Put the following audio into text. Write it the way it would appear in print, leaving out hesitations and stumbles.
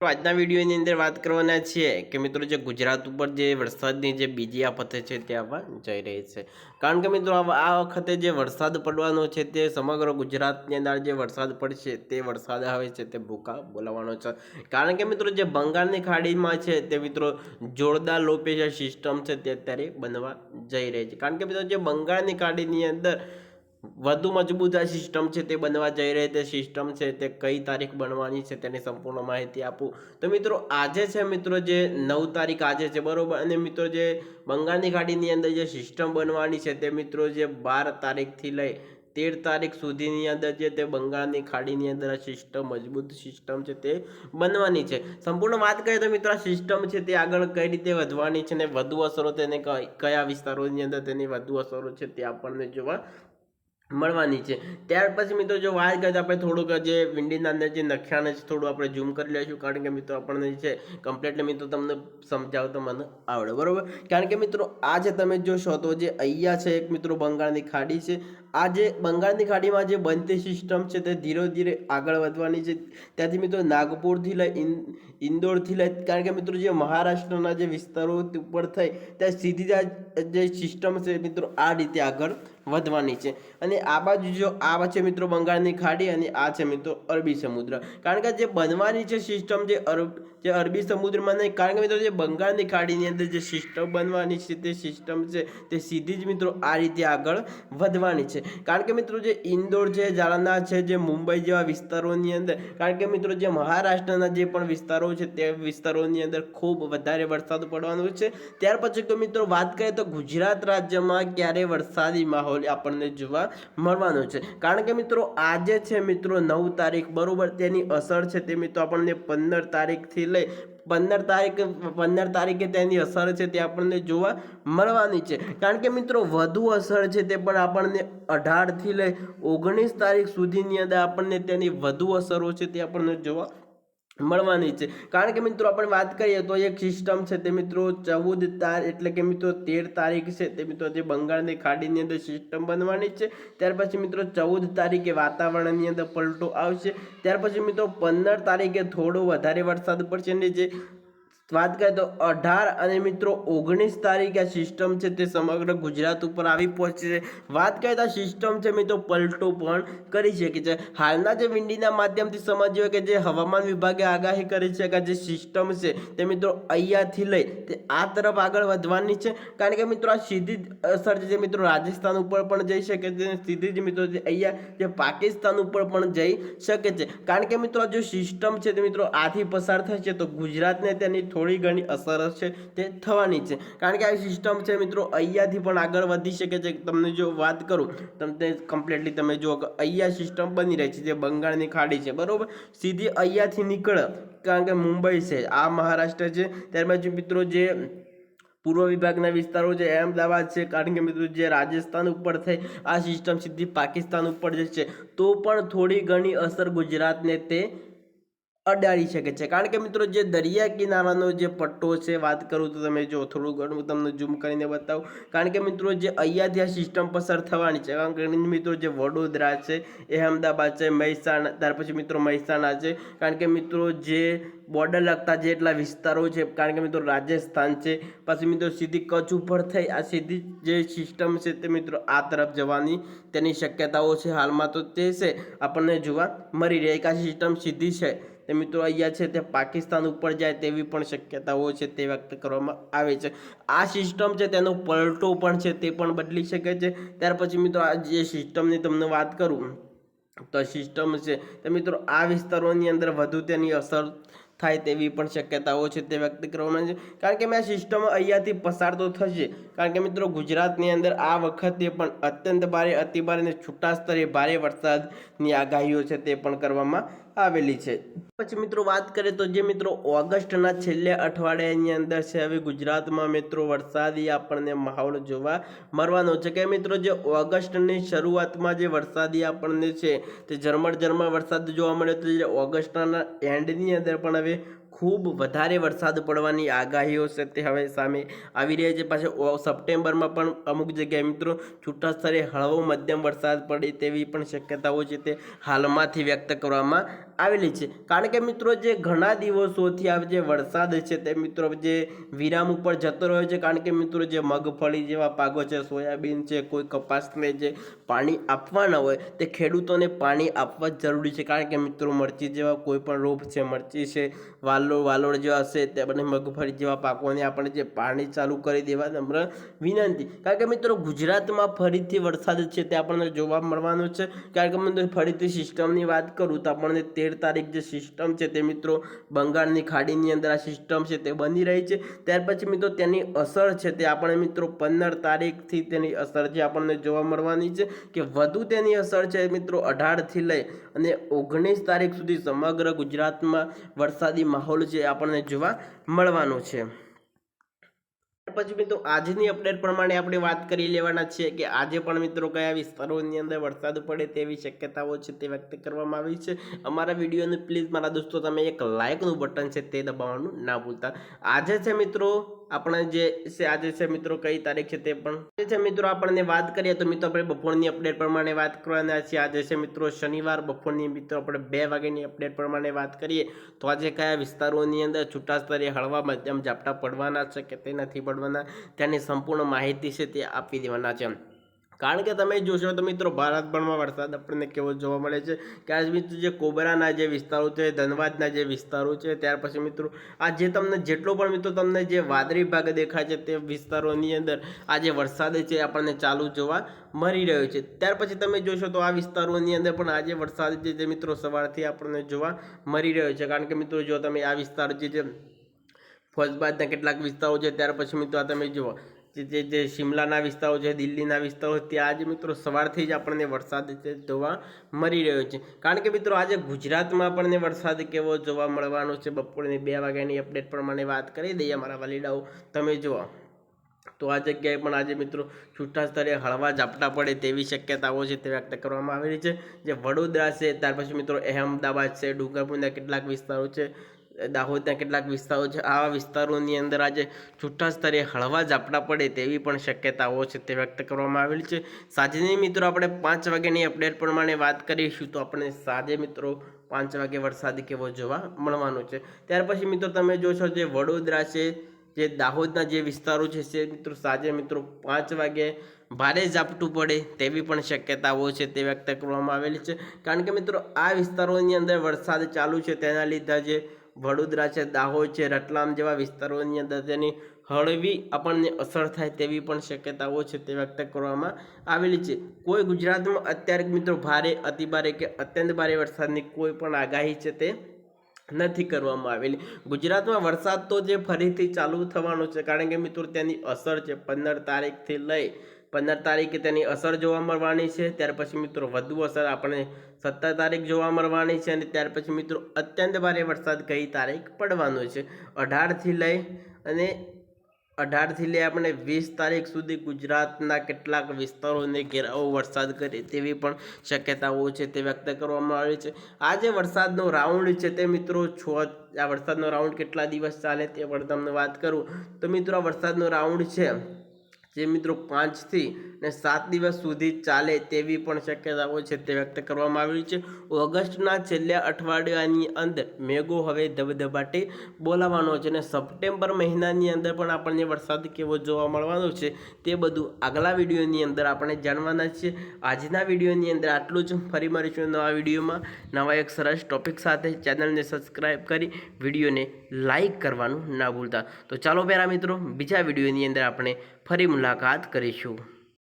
તો આજના વિડીયોની અંદર વાત કરવાના છીએ કે મિત્રો જે ગુજરાત ઉપર જે વરસાદની જે બીજી આફત છે તે આવવા જઈ રહી છે. કારણ કે મિત્રો આ વખતે જે વરસાદ પડવાનો છે તે સમગ્ર ગુજરાતની અંદર જે વરસાદ પડશે તે વરસાદ આવે છે તે ભૂકા બોલાવવાનો છે. કારણ કે મિત્રો જે બંગાળની ખાડીમાં છે તે મિત્રો જોરદાર લો પ્રેશર સિસ્ટમ છે તે અત્યારે બનવા જઈ રહી છે. કારણ કે મિત્રો જે બંગાળની ખાડીની અંદર વધુ મજબૂત આ સિસ્ટમ છે તે બનવા જઈ રહી તે સિસ્ટમ છે તે કઈ તારીખ બનવાની છે તેની સંપૂર્ણ માહિતી આપું તો મિત્રો આજે છે મિત્રો જે 9 તારીખ આજે છે બરોબર. અને મિત્રો જે બંગાળની ખાડીની અંદર જે સિસ્ટમ બનવાની છે તે મિત્રો જે 12 તારીખથી લઈ 13 તારીખ સુધીની અંદર જે તે બંગાળની ખાડીની અંદર આ સિસ્ટમ મજબૂત સિસ્ટમ છે તે બનવાની છે. સંપૂર્ણ વાત કરીએ તો મિત્રો આ સિસ્ટમ છે તે આગળ કઈ રીતે વધવાની છે ને વધુ અસરો તેને કયા વિસ્તારોની અંદર તેની વધુ અસરો છે તે આપણને જોવા મળવાની છે. ત્યાર પછી મિત્રો જો વાત કરીએ તો આપણે થોડુંક જે વિન્ડીના અંદર જે નકશાને છે થોડું આપણે ઝૂમ કરી લઈશું. કારણ કે મિત્રો આપણને છે કમ્પ્લીટલી મિત્રો તમને સમજાવતો મને આવડે બરોબર. કારણ કે મિત્રો આ જે તમે જોશો તો જે અહીંયા છે એક મિત્રો બંગાળની ખાડી છે. આ જે બંગાળની ખાડીમાં જે બનતી સિસ્ટમ છે તે ધીરે ધીરે આગળ વધવાની છે. ત્યાંથી મિત્રો નાગપુરથી લઈ ઇન્દોરથી લઈ કારણ કે મિત્રો જે મહારાષ્ટ્રના જે વિસ્તારો ઉપર થઈ ત્યાં સીધી જે સિસ્ટમ છે મિત્રો આ રીતે આગળ વધવાની છે. અને આ બાજુ જો આ છે મિત્રો બંગાળની ખાડી અને આ છે મિત્રો અરબી સમુદ્ર. કારણ કે જે બનવાની છે સિસ્ટમ જે અરબી સમુદ્રમાં નહીં, કારણ કે મિત્રો જે બંગાળની ખાડીની અંદર જે સિસ્ટમ બનવાની છે તે સિસ્ટમ છે તે સીધી જ મિત્રો આ રીતે આગળ વધવાની છે. કારણ કે મિત્રો જે ઇન્દોર છે, જાલના છે, જે મુંબઈ જેવા વિસ્તારોની અંદર કારણ કે મિત્રો જે મહારાષ્ટ્રના જે પણ વિસ્તારો છે તે વિસ્તારોની અંદર ખૂબ વધારે વરસાદ પડવાનો છે. ત્યાર પછી તો મિત્રો વાત કરીએ તો ગુજરાત રાજ્યમાં ક્યારે વરસાદી માહોલ આપણને જોવા મળવાનો છે. કારણ કે મિત્રો આજે છે મિત્રો 9 તારીખ બરોબર. તેની અસર છે તે મિત્રો આપણને 15 તારીખથી લઈ 15 તારીખે તેની અસર છે તે આપણને જોવા મળવાની છે. કારણ કે મિત્રો વધુ અસર છે તે પણ આપણને 18 થી લઈ 19 તારીખ સુધીની અંદર આપણને તેની વધુ અસરો છે તે આપણને જોવા મળવાની છે. કારણ કે મિત્રો આપણે વાત કરીએ તો એક સિસ્ટમ છે તે મિત્રો 14 તારીખ એટલે કે મિત્રો 13 તારીખ છે તે મિત્રો જે બંગાળની ખાડીની અંદર સિસ્ટમ બનવાની છે. ત્યાર પછી મિત્રો 14 તારીખે વાતાવરણની અંદર પલટો આવશે. ત્યાર પછી મિત્રો 15 તારીખે થોડો વધારે વરસાદ પડશે અને જે વાત કરીએ તો 18 અને મિત્રો 19 તારીખે આ સિસ્ટમ છે તે સમગ્ર ગુજરાત ઉપર આવી પહોંચશે. વાત કરીએ તો આ સિસ્ટમ છે મિત્રો પલટો પણ કરી શકે છે. હાલના જે વિન્ડીના માધ્યમથી સમજ્યો કે જે હવામાન વિભાગે આગાહી કરી છે કે જે સિસ્ટમ છે તે મિત્રો અહીંયાથી લઈ તે આ તરફ આગળ વધવાની છે. કારણ કે મિત્રો આ સીધી અસર છે મિત્રો રાજસ્થાન ઉપર પણ જઈ શકે છે, સીધી જ મિત્રો અહીંયા જે પાકિસ્તાન ઉપર પણ જઈ શકે છે. કારણ કે મિત્રો જો સિસ્ટમ છે તે મિત્રો આથી પસાર થશે તો ગુજરાતને તેની થોડી ઘણી અસર છે તે થવાની છે. કારણ કે આ સિસ્ટમ છે મિત્રો અહીંયાથી પણ આગળ વધી શકે છે. તમને જો વાત કરું તમને કમ્પ્લીટલી તમે જુઓ કે અહીંયા સિસ્ટમ બની રહી છે જે બંગાળની ખાડી છે બરોબર. સીધી અહીંયાથી નીકળે કારણ કે મુંબઈ છે, આ મહારાષ્ટ્ર છે. ત્યારબાદ મિત્રો જે પૂર્વ વિભાગના વિસ્તારો છે અહેમદાબાદ છે, કારણ કે મિત્રો જે રાજસ્થાન ઉપર થઈ આ સિસ્ટમ સીધી પાકિસ્તાન ઉપર જશે તો પણ થોડી ઘણી અસર ગુજરાતને તે અડાડી શકે છે. કારણ કે મિત્રો જે દરિયા કિનારાનો જે પટ્ટો છે વાત કરું તો તમે જો થોડું ઘણું તમને ઝૂમ કરીને બતાવું. કારણ કે મિત્રો જે અહીંયાથી આ સિસ્ટમ પસાર થવાની છે. કારણ કે મિત્રો જે વડોદરા છે, અહેમદાબાદ છે, મહેસાણા, ત્યાર પછી મિત્રો મહેસાણા છે. કારણ કે મિત્રો જે બોર્ડર લગતા જેટલા વિસ્તારો છે, કારણ કે મિત્રો રાજસ્થાન છે, પછી મિત્રો સીધી કચ્છ ઉપર થઈ આ સીધી જે સિસ્ટમ છે તે મિત્રો આ તરફ જવાની તેની શક્યતાઓ છે. હાલમાં તો તે છે આપણને જોવા મળી રહી કે આ સિસ્ટમ સીધી છે તે મિત્રો અહીંયા છે તે પાકિસ્તાન ઉપર જાય તેવી પણ શક્યતાઓ છે તે વ્યક્ત કરવામાં આવે છે. આ સિસ્ટમ છે તેનો પલટો પણ છે તે પણ બદલી શકે છે. ત્યાર પછી મિત્રો આ જે સિસ્ટમની તમને વાત કરું તો સિસ્ટમ છે તે મિત્રો આ વિસ્તારોની અંદર વધુ તેની અસર થાય તેવી પણ શક્યતાઓ છે તે વ્યક્ત કરવામાં છે. કારણ કે મેં આ સિસ્ટમ અહીંયાથી પસાર તો થશે. કારણ કે મિત્રો ગુજરાતની અંદર આ વખતે પણ અત્યંત ભારે, અતિભારે અને છૂટા સ્તરે ભારે વરસાદની આગાહીઓ છે તે પણ કરવામાં આવેલી છે. પછી મિત્રો વાત કરીએ તો જે મિત્રો ઓગસ્ટના છેલ્લે અઠવાડિયાની અંદર છે હવે ગુજરાતમાં મિત્રો વરસાદી આપણને માહોલ જોવા મળવાનો છે. કે મિત્રો જે ઓગસ્ટની શરૂઆતમાં જે વરસાદી આપણને છે તે ઝરમર વરસાદ જોવા મળે તો જે ઓગસ્ટના એન્ડની અંદર પણ હવે ખૂબ વધારે વરસાદ પડવાની આગાહીઓ છે તે હવે સામે આવી રહી છે. પાછળ સપ્ટેમ્બરમાં પણ અમુક જગ્યાએ મિત્રો છૂટા સ્તરે હળવો મધ્યમ વરસાદ પડે તેવી પણ શક્યતાઓ છે તે હાલમાંથી વ્યક્ત કરવામાં આવેલી છે. કારણ કે મિત્રો જે ઘણા દિવસોથી આ જે વરસાદ છે તે મિત્રો જે વિરામ ઉપર જતો રહ્યો છે. કારણ કે મિત્રો જે મગફળી જેવા પાકો છે, સોયાબીન છે, કોઈ કપાસને જે પાણી આપવાના હોય તે ખેડૂતોને પાણી આપવા જરૂરી છે. કારણ કે મિત્રો મરચી જેવા કોઈ પણ રોપ છે, મરચી છે, વાલોળ જેવા હશે તે બંને મગફળી જેવા પાકોને આપણે જે પાણી ચાલુ કરી દેવા નમ્ર વિનંતી. કારણ કે મિત્રો ગુજરાતમાં ફરીથી વરસાદ છે તે આપણને જોવા મળવાનો છે. કારણ કે મિત્રો ફરીથી સિસ્ટમની વાત કરું તો આપણને 13 તારીખ જે સિસ્ટમ છે તે મિત્રો બંગાળની ખાડીની અંદર આ સિસ્ટમ છે તે બની રહી છે. ત્યાર પછી મિત્રો તેની અસર છે તે આપણે મિત્રો 15 તારીખથી તેની અસર જે આપણને જોવા મળવાની છે કે વધુ તેની અસર છે મિત્રો 18થી લઈ અને 19 તારીખ સુધી સમગ્ર ગુજરાતમાં વરસાદી માહોલ છે આપણને જોવા મળવાનો છે. પછી મિત્રો આજની અપડેટ પ્રમાણે આપણે વાત કરી લેવાના છીએ કે આજે પણ મિત્રો કયા વિસ્તારોની અંદર વરસાદ પડે તેવી શક્યતાઓ છે તે વ્યક્ત કરવામાં આવી છે. અમારા વિડીયોને પ્લીઝ મારા દોસ્તો તમે એક લાઇકનું બટન છે તે દબાવવાનું ના ભૂલતા. આજે છે મિત્રો આપણે જે છે આજે છે મિત્રો કઈ તારીખ છે તે પણ છે મિત્રો આપણને વાત કરીએ તો મિત્રો આપણે બપોરની અપડેટ પ્રમાણે વાત કરવાના છીએ. આજે છે મિત્રો શનિવાર બપોરની મિત્રો આપણે 2 વાગ્યાની અપડેટ પ્રમાણે વાત કરીએ તો આજે કયા વિસ્તારોની અંદર છૂટા સ્તરે હળવા મધ્યમ ઝાપટા પડવાના છે કે તે નથી પડવાના તેની સંપૂર્ણ માહિતી છે તે આપી દેવાના છે. કારણ કે તમે જોશો તો મિત્રો ભારતભરમાં વરસાદ આપણને કેવો જોવા મળે છે કે આજ મિત્રો જે કોબરાના જે વિસ્તારો છે, ધનબાદના જે વિસ્તારો છે, ત્યાર પછી મિત્રો આ જે તમને જેટલો પણ મિત્રો તમને જે વાદળી ભાગ દેખાય છે તે વિસ્તારોની અંદર આજે વરસાદ છે આપણને ચાલુ જોવા મળી રહ્યો છે. ત્યાર પછી તમે જોશો તો આ વિસ્તારોની અંદર પણ આજે વરસાદ જે મિત્રો સવારથી આપણને જોવા મળી રહ્યો છે. કારણ કે મિત્રો જો તમે આ વિસ્તાર જે ફૌજબાદના કેટલાક વિસ્તારો છે, ત્યાર પછી મિત્રો આ તમે જુઓ જે શિમલાના વિસ્તારો છે, દિલ્હીના વિસ્તારો ત્યાં આજે મિત્રો સવારથી જ આપણને વરસાદ જોવા મળી રહ્યો છે. કારણ કે મિત્રો આજે ગુજરાતમાં આપણને વરસાદ કેવો જોવા મળવાનો છે બપોરની 2 વાગ્યાની અપડેટ પ્રમાણે વાત કરી દઈએ મારા વાલીડાઓ. તમે જુઓ તો આ જગ્યાએ પણ આજે મિત્રો છૂટા સ્તરે હળવા ઝાપટા પડે તેવી શક્યતાઓ છે તે વ્યક્ત કરવામાં આવેલી છે. જે વડોદરા છે, ત્યાર પછી મિત્રો અહેમદાબાદ છે, ડુંગરપુરના કેટલાક વિસ્તારો છે, દાહોદના કેટલાક વિસ્તારો છે, આવા વિસ્તારોની અંદર આજે છૂટા સ્તરે હળવા ઝાપટા પડે તેવી પણ શક્યતાઓ છે તે વ્યક્ત કરવામાં આવેલી છે. સાંજની મિત્રો આપણે 5 વાગ્યાની અપડેટ પ્રમાણે વાત કરીશું તો આપણે સાંજે મિત્રો 5 વાગે વરસાદ કેવો જોવા મળવાનો છે. ત્યાર પછી મિત્રો તમે જોશો જે વડોદરા છે, જે દાહોદના જે વિસ્તારો છે મિત્રો સાંજે મિત્રો 5 વાગે ભારે ઝાપટું પડે તેવી પણ શક્યતાઓ છે તે વ્યક્ત કરવામાં આવેલી છે. કારણ કે મિત્રો આ વિસ્તારોની અંદર વરસાદ ચાલુ છે તેના લીધે જે વડોદરા છે, દાહોદ છે, રતલામ જેવા વિસ્તારોની અંદર તેની હળવી આપણને અસર થાય તેવી પણ શક્યતાઓ છે તે વ્યક્ત કરવામાં આવેલી છે. કોઈ ગુજરાતમાં અત્યારે મિત્રો ભારે, અતિભારે કે અત્યંત ભારે વરસાદની કોઈ પણ આગાહી છે તે નથી કરવામાં આવેલી. ગુજરાતમાં વરસાદ તો જે ફરીથી ચાલુ થવાનો છે કારણ કે મિત્રો તેની અસર છે 15 તારીખથી લઈ 15 તારીખે તેની અસર જોવા મળવાની છે. ત્યાર પછી મિત્રો વધુ અસર આપણે 17 તારીખ જોવા મળવાની છે અને ત્યાર પછી મિત્રો અત્યંત ભારે વરસાદ કઈ તારીખ પડવાનો છે 18થી લઈ અને 18થી લઈ આપણે 20 તારીખ સુધી ગુજરાતના કેટલાક વિસ્તારોને ઘેરાવો વરસાદ કરે તેવી પણ શક્યતાઓ છે તે વ્યક્ત કરવામાં આવી છે. આ જે વરસાદનો રાઉન્ડ છે તે મિત્રો આ વરસાદનો રાઉન્ડ કેટલા દિવસ ચાલે તે પણ તમને વાત કરું તો મિત્રો આ વરસાદનો રાઉન્ડ છે જે મિત્રો 5 થી 7 દિવસ સુધી ચાલે તેવી પણ શક્યતાઓ છે તે વ્યક્ત કરવામાં આવી છે. ઓગસ્ટના છેલ્લા અઠવાડિયાની અંદર મેઘો હવે ધબધબાટી બોલાવવાનો છે અને સપ્ટેમ્બર મહિનાની અંદર પણ આપણને વરસાદ કેવો જોવા મળવાનો છે તે બધું આગલા વિડીયોની અંદર આપણે જાણવાના છીએ. આજના વિડીયોની અંદર આટલું જ. ફરી મળીશું નવા વિડીયોમાં નવા એક સરસ ટોપિક સાથે. ચેનલને સબસ્ક્રાઈબ કરી વિડીયોને લાઈક કરવાનું ના ભૂલતા. તો ચાલો પહેલાં મિત્રો બીજા વિડીયોની અંદર આપણે ફરી મુલાકાત કરીશું.